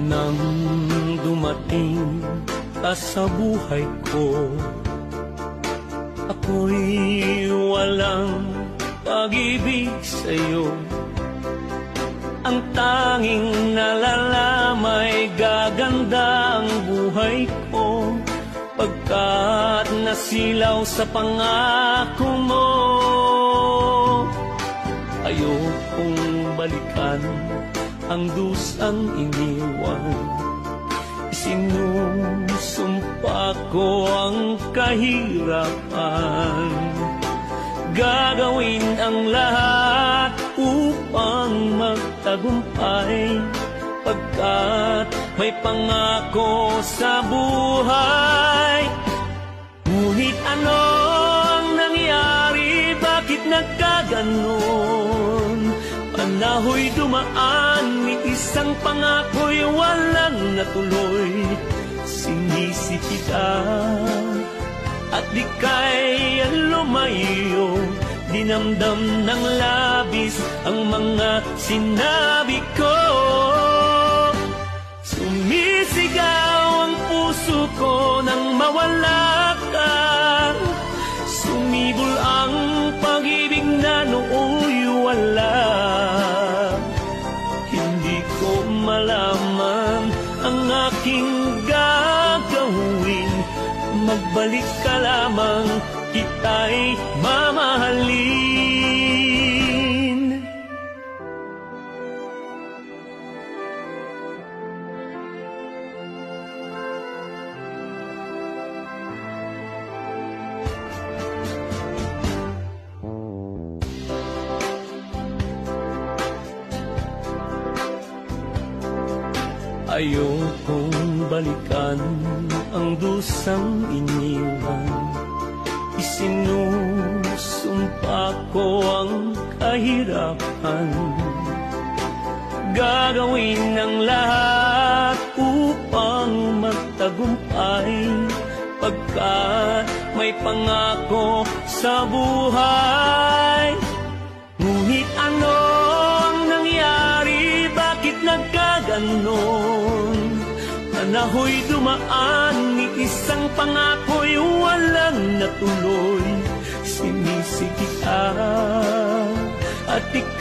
Nang dumating ka sa buhay ko, ako'y walang pag-ibig sa'yo. Ang tanging nalalamay gaganda ang buhay ko, pagkat nasilaw sa pangako mo. Ayokong balikan ang dusang iniwan, isinusumpa ko ang kahirapan. Gagawin ang lahat upang magtagumpay, pagkat may pangako sa buhay. Ngunit ano ang nangyari? Bakit nagkaganon? Panahoy dumaan, ni isang pangako'y walang natuloy. Sinisi kita at di kaya lumayo, dinamdam ng labis ang mga sinabi ko. Sumisigaw ang puso ko nang mawala ka, sumibol ang pag-ibig na nooy wala. Hindi ko malaman ang aking gagawin, magbalik ka lamang, kita'y mamahalin. Ayokong balikan ang dusang iniwan, isinusumpa ko ang kahirapan. Gagawin ang lahat upang magtagumpay, pagkat may pangako sa buhay. Ngunit ano ang nangyari? Bakit nagkaganon? Panahoy dumaan, ni isang pangako'y walang natuloy. Sinisi kita at